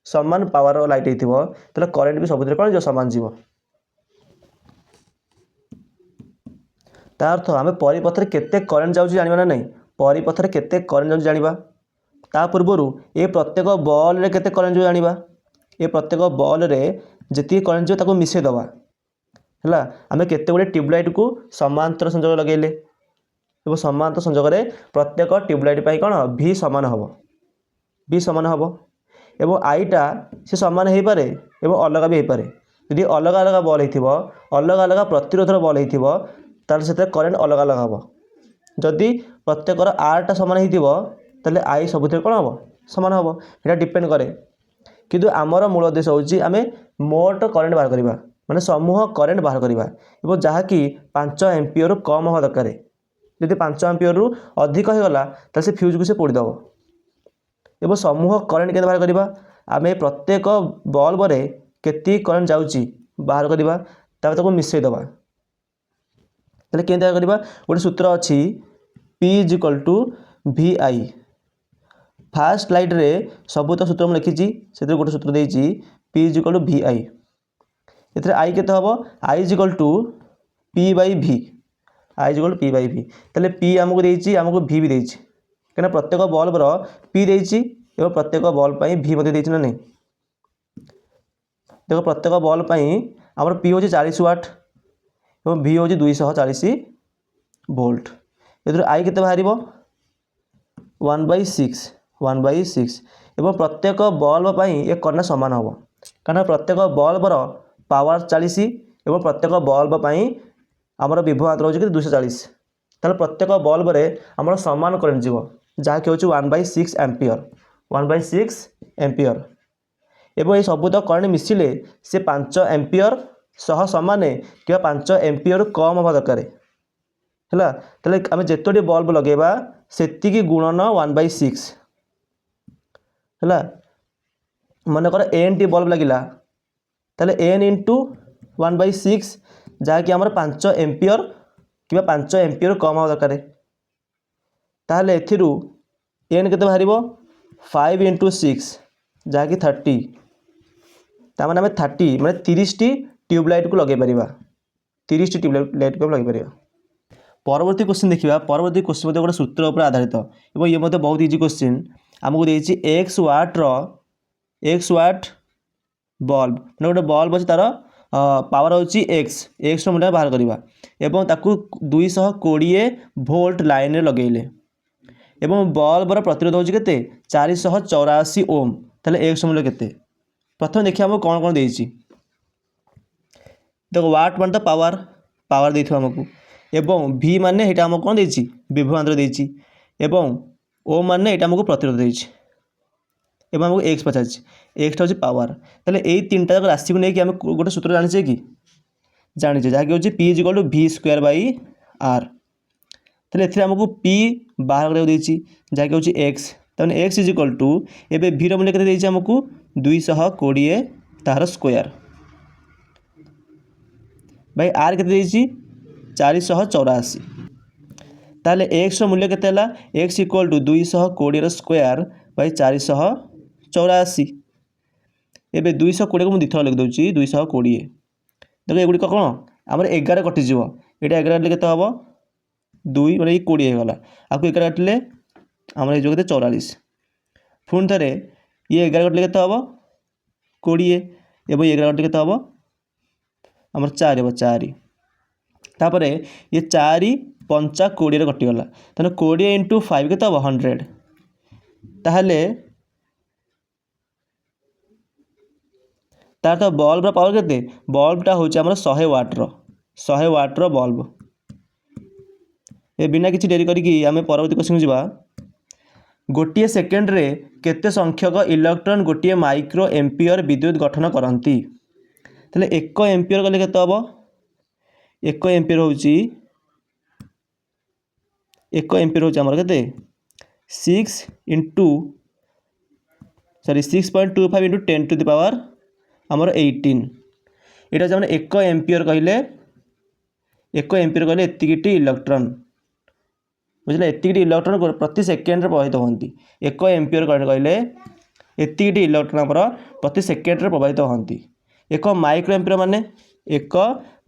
सामान पावर लाइट हो करेन्ट भी सब कौन जो सामान जीव तार आम परिपथ केते करेन्ट जाऊँ जाना ना नहीं परिपथ केते करेन्ट जाऊँ जाना ता पूर्व ये प्रत्येक बॉल रे केते करेन्ट जो जाना ये प्रत्येक बॉल रे जी करेन्ट जो ताको मिसई दवा है आम केते गुड़े ट्यूबलाइट को समांतर संजोग लगेले और समांतर संजोग प्रत्येक ट्यूबलाइट पाई कौन भी सामान हम भी सामान हम एवं आईटा से सामान हो पारे एवं अलग भी हो पारे यदि अलग अलग बॉल हो अलग अलग प्रतिरोधर बॉल हो ताल से करेन्ट अलग अलग हम जदि प्रत्येकर आरटा सामान हो आई सब कौन हम सामान हम यहाँ डिपेंड करे किंतु आमर मूल उद्देश्य होची आम मोट करेन्ट बाहर करवा माने समूह करेन्ट बाहर करवा एवं जहाँकि 5 एम्पियर कम हवा दरकार यदि 5 एम्पियर रु अधिक होगला तो से फ्यूज को से पोड़ीदेव एवं समूह करेन्ट के बाहर करवा आम प्रत्येक बल्ब रे केती करेन्ट जाऊँगी बाहर करवा ताको मिसईदवा ताले केंता करवा गोटे सूत्र अच्छी P = VI फास्ट लाइट रे सबू तो सूत्र लिखी से गोटे सूत्र देती P = VI इतने I केते हम I = P/V I = P/V ताले P आमको देती आमको V भी देती कहीं प्रत्येक बल्ब रो P देती एवं प्रत्येक बल्ब पर V मत देती ना नहीं देखो प्रत्येक बल्ब पर आमर P हूँ 40 वाट और V हूँ 240 वोल्ट ये आई केते बाहर 1/6 एवं प्रत्येक बल्ब पर ये करना सामान हम कारण प्रत्येक बल्बर पावर 40 एवं प्रत्येक बल्ब पर आमर विभवांतर हो 240 ताल प्रत्येक बल्ब रे आमर सामान करेन्ट जीव जहाँकि हूँ 1/6 एम्पियर 1/6 एम्पियर एवं ये सबूत करेन्ट मिसिले से 5 एम्पियर सह सामान कि 5 एम्पियर कम हवा दरकार है ताले आम जितोटी बल्ब लगेगा सेतिकी गुणन 1/6 है मनकर एन टी बल्ब लगिला ताले n इंटू 1/6 जहाँकि आमर 5 एम्पियर कि 5 एम्पियर कम हवा दरकार ताहले एथिरु n केते बाहर 5 × 6 जहाँकि 30 तार माने 30 माने 30 टी ट्यूबलाइट को लगे पारिबा 30 टी ट्यूबलाइट को लगे पारिबा परवर्ती क्वेश्चन देखा परवर्ती क्वेश्चन गोटे सूत्र उपर आधारित और ये बहुत इजी क्वेश्चन आमको देती एक्स वाट बल्ब मैंने गोटे बल्ब अच्छे तार पावर हूँ एक्स मूल्य बाहर करवा एवं ताकू 220 वोल्ट लाइन रे लगेले एवं बल्बर प्रतिरोध होची केते 484 ओम ताले एक्स मूल्य केते प्रथम देखिए हमको कौन कौन देछि देखो वाट मान तो पावर देथिबा हमको एवं भी माने हेटा हमको कौन देछि विभवांतर देछि एवं ओम माने हेटा हमको प्रतिरोध देछि एवं हमको एक्स पचाछि एक्स होछि पावर ताले एई तीनटा जाक राशि को नै कि हम गोटे सूत्र जानिछे कि जानिछे जाके होछि p = v²/r ताले एथिरे हमको p बाहर करे देछि जाके होछि x तने x = एबे v रो मूल्य केते देछि हमको 220 तार स्क्वायर भाई r केते देछि 484 ताले x रो मूल्य केते हला x = 220 रो स्क्वायर बाय 484 एबे 220 को मु दिथर लिख दउची 220 देखो एगुडी कोन हमर 11 कटि जीवो एटा 11 काटले केते हबो 2 माने 20 हे गला आकु 11 काटले हमर ए जो केते 44 पुन थरे ये 11 काटले केते हबो 20 एबो 11 काटले केते हबो हमर 4 हबो 4 तापरे ये 4 5 20 रे कटि गला तने 20 * 5 केते हबो 100 ताहले तार तो बल्ब रो पावर केते बल्बटा होची हमर 100 वाट रो बल्ब ए बिना किछि डेरी करी कि हमें परवर्ती क्वेश्चन जीवा गोटिए सेकेंड रे केते संख्यक इलेक्ट्रॉन गोटिए माइक्रो एम्पियर विद्युत गठन करंती तले 1 एम्पियर गले केते हबो 1 एम्पियर होची 1 एम्पियर होची हमर केते 6.25 * 10⁻⁸ हमर 18 एटा जे 1 एम्पियर कहले एतिकिटी इलेक्ट्रॉन बुझले एतिकिटी इलेक्ट्रॉन प्रति सेकेंड रे प्रवाहित होंती 1 एम्पियर कहले एतिकिटी इलेक्ट्रॉन हमर प्रति सेकेंड रे प्रवाहित होंती 1 माइक्रो एम्पियर माने 1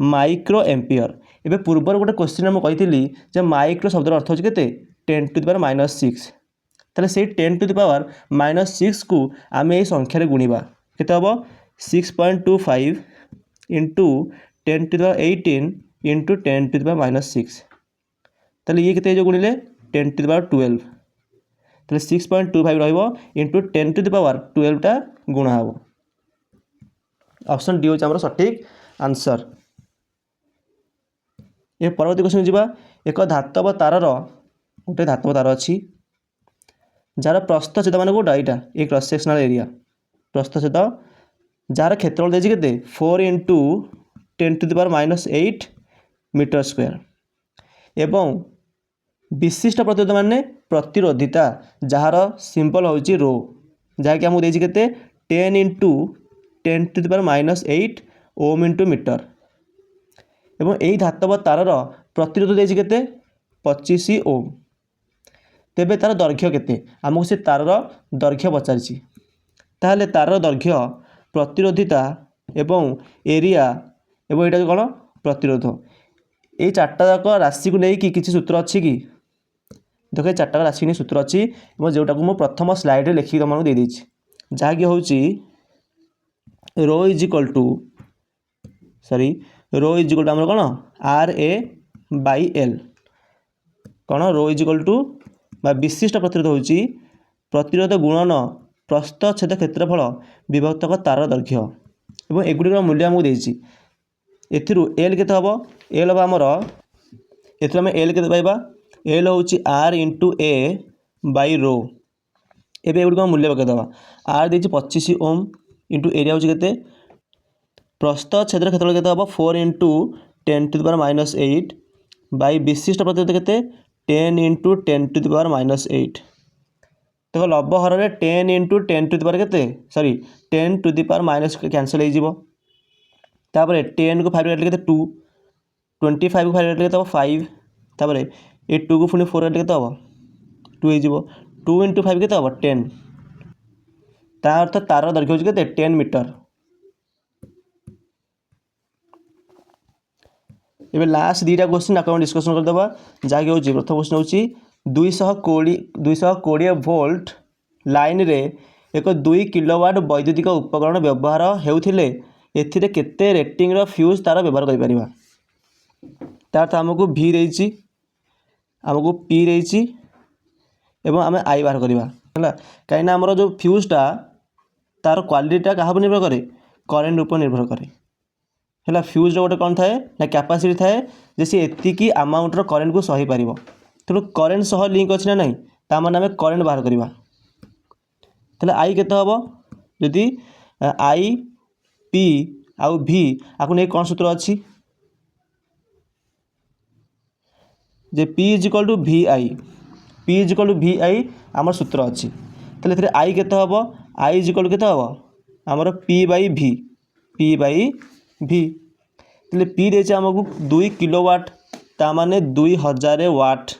माइक्रो एम्पियर एबे पूर्वर गोटे क्वेश्चन हम कहितली जे माइक्रो शब्दर अर्थ होची केते 10⁻⁻6 ताले से 10⁻⁻6 को आमे ए संख्या रे गुणीबा केते हबो 6.25 * 10⁻18 * 10⁻⁻6 ताले ये केते जो गुणिले 10⁻12 ताले 6.25 रहइबो * 10⁻12 टा गुणा हबो ऑप्शन डी होची हमर सटीक आंसर ये परवर्ती क्वेश्चन जीवा एक धातव तारर गोटे धातव तार अछि जार प्रस्थ छेद माने कोटा एटा ए क्रॉस सेक्शनल एरिया प्रस्थ छेद जार क्षेत्रफल देछि केते 4 * 10⁻⁻8 मीटर स्क्वायर एवं विशिष्ट प्रतिरोध माने प्रतिरोधिता जार सिंबल होची रो जहा कि हमहु देछि केते 10 * 10⁻⁸ ओम * मीटर एवं एई धातव तारर प्रतिरोध देछि केते 25 ओम तेबे तार दैर्घ्य केते हमहु से तारर दैर्घ्य पचारछि ताहले तारर दैर्घ्य प्रतिरोधिता एवं एरिया एवं एटा कोन प्रतिरोध ए चारटा जाक राशि को लेकी किछि सूत्र अछि कि देखो चारटा राशि ने सूत्र अछि एवं जेउटा को मु प्रथम स्लाइड रे लिखि तमन दे दिछि जहा कि होउची रो इज इक्वल टू हमर कोन RA/L कोन रो इज इक्वल टू बा विशिष्ट प्रतिरोध होउची प्रतिरोध गुणन प्रस्थ छेद क्षेत्रफल विभक्तक तार दैर्घ्य एवं एगुडी मूल्य हमको देछि एथिरु L केते हबो L हबो हमर एथिरु हम L केते पाइबा L होउची R * A/ρ एबे एगुडी मूल्य पके दबा R देछि 25 ओम इनटू एरिया होउची केते प्रस्थ छेद क्षेत्रफल केते हबो 4 * 10⁻⁸ बाय विशिष्ट प्रतिरोध केते 10 * 10⁻⁸ देखो लब्ध हर रे 10 * 10 केते सॉरी 10⁻⁻ कैंसिल हो जिवो तापरे 10 को 5 काटले केते 2 25 को 5 काटले केते 5 तापरे ए 2 को पुनी 4 काटले केते हबो 2 हो जिवो 2 * 5 केते हबो 10 ता अर्थ तार दैर्घ्य होची केते 10 मीटर एबे लास्ट दुईटा क्वेश्चन आपको डिस्कसन करदेवा जहाँकि हूँ प्रथम क्वेश्चन हूँ 220 वोल्ट लाइन रे एक 2 किलोवाट वैद्युतिक उपकरण व्यवहार होउथिले एथिरे केते रेटिंग रो फ्यूज तार व्यवहार करि परिबा तार आमको भी देछि आमको पी देछि एवं आम आई बाहर करवा है कहीं आमर जो फ्यूजटा तार क्वालिटीटा क्या निर्भर करे करेन्ट उपर निर्भर करे है फ्यूज गोटे कौन थाए ना कैपेसिटी थाए जे सी एतिकी अमाउंटर करेन्ट को सही पार तेणु करेन्ट सह लिंक अच्छी ना नहीं ताने आम करेन्ट बाहर करवा तेल आई केते हम जदि आई पी आउ भी आपको नहीं कौन सूत्र अच्छी जे P is equal to V I P is equal to V I आम सूत्र अच्छी तेल आई केते हम आई इज इक्वल केते हम आमर पी बाई भी तेल पी देचे आमको 2 किलोवाट ताने 2000 वाट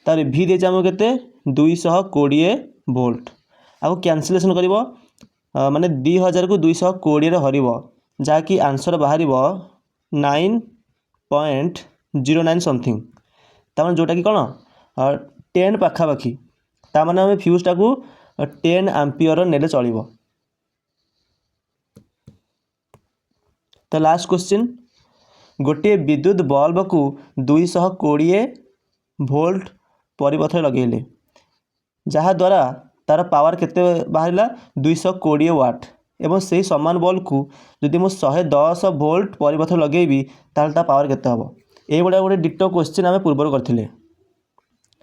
तार भी देचे आमको केते 220 वोल्ट आपको कैंसिलेशन करिवो माने 2000 को 220 रे हरिवो जाकि आंसर बाहर 9.09 समथिंग ताने जोटा कि कौन 10 पाखापाखि ताने आम फ्यूजटा को 10 एम्पियर नेले चलिबो। तो लास्ट क्वेश्चन गोटे विद्युत बल्ब को 220 वोल्ट परिपथ लगेले जहाद्वारा तार पावर केते बाहरिला 220 वाट एवं से समान बल्ब को जदि मु 110 वोल्ट परिपथ लगेबी ताल ता पावर केते हबो ए बडा गोटे डिटो क्वेश्चन आमे पूर्वर करथिले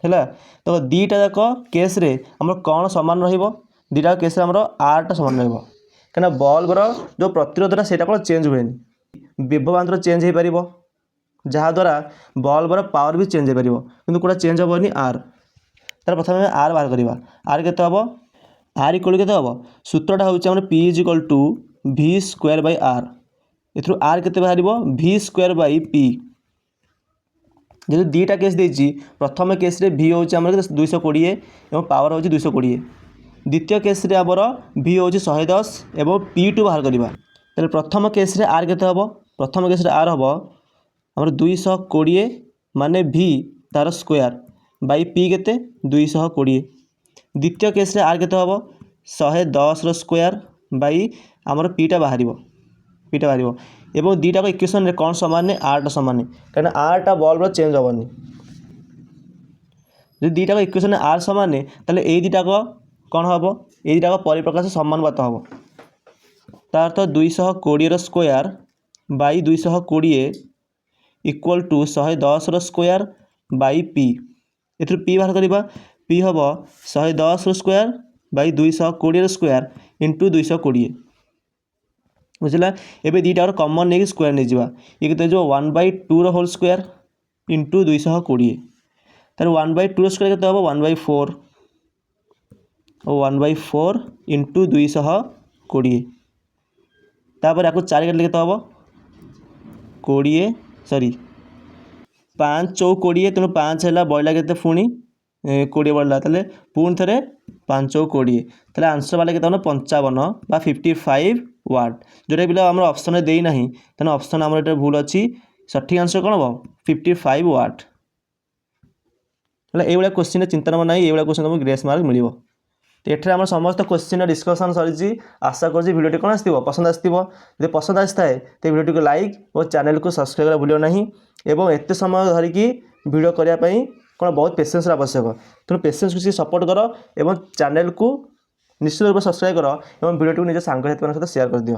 हैला। तो दीटा जाक केस रे हमर कोन समान रहिबो दीटा केस रे हमर आर टा समान रहिबो कना बल्ब रो जो प्रतिरोधटा सेटा कोन चेंज होएनी विभवांतर चेंज हो पारिबो जहाद्वारा बल्ब रो पावर भी चेंज हो पारिबो किंतु कोटा चेंज होबनी आर तार प्रथम आर बाहर करवा आर केते हबो आर इक्वल केते हबो सूत्रटा होउछ हमर p is equal to v square by r एथरु आर केते बाहरिबो v स्क्वायर बाय p जदि दीटा केस देछि प्रथम केस रे v होउछ हमर 220 एवं पावर होउछ 220 द्वितीय केस रे हमर v होउछ 110 एवं p2 बाहर करवा तले प्रथम केस रे r केते हबो प्रथम केस रे r हबो हमर 220 माने v तार स्क्वायर बाई पी केते 220 द्वितीय केस रे आर केते हबो 110 रो स्क्वायर बाई हमर पीटा बाहरिबो एवं दीटा को इक्वेशन रे कोन समान ने आर टा समान ने कारण आर टा बल्ब रो चेंज होबनी जे दीटा को इक्वेशन आर समान ने तले ए दीटा को कोन हबो ए दीटा को परिप्रकाश समानुपात हबो तार तो 220 रो स्क्वायर बाई 220 इक्वल टू 110 रो स्क्वायर बाई पी एथु पी बाहर करबा पी हबो 110 रो स्क्वायर बाई 220 रो स्क्वायर इंटू 220 बुझला एबे दीटा और कॉमन नेकी स्क्वायर नै जिवा ये केते जो 1/2 रो होल स्क्वायर इंटू 220 तार 1/2 रो स्क्वायर केते हबो 1/4 और 1/4 इंटू 220 तापर याको 4 केते केते हबो 20 सॉरी 5 चौ 20 तेणु 5 है बड़ा के पुणी 20 बढ़ला तेल पुणी थे 5 चौ 20 तेल आंसर वाला के 55 बा 55 वाट जोटा पिला आम ऑप्शन में देना तेना ऑप्शन आम भूल अच्छी सठिक आंसर कौन हम 55 वाट है। ये क्वेश्चन चिंता नंबर ना ये क्वेश्चन तुमको ग्रेस मार्क मिल तो ये आम समस्त क्वेश्चन डिस्कसन सरी आशा कर भिडियो कौन आस पसंद आसो पसंद आसी थाए तो भिडियो को लाइक और चैनल को सब्सक्राइब करा भूलियो नहीं एवं एत समय धरिकी भिडियो करने कौन बहुत पेशेंस आवश्यक तेणु पेशेंस को सपोर्ट कर एवं चैनल को निश्चित रूप से सब्सक्राइब कर एवं भिडियो को निज सांग साथी सहित शेयर कर दियो।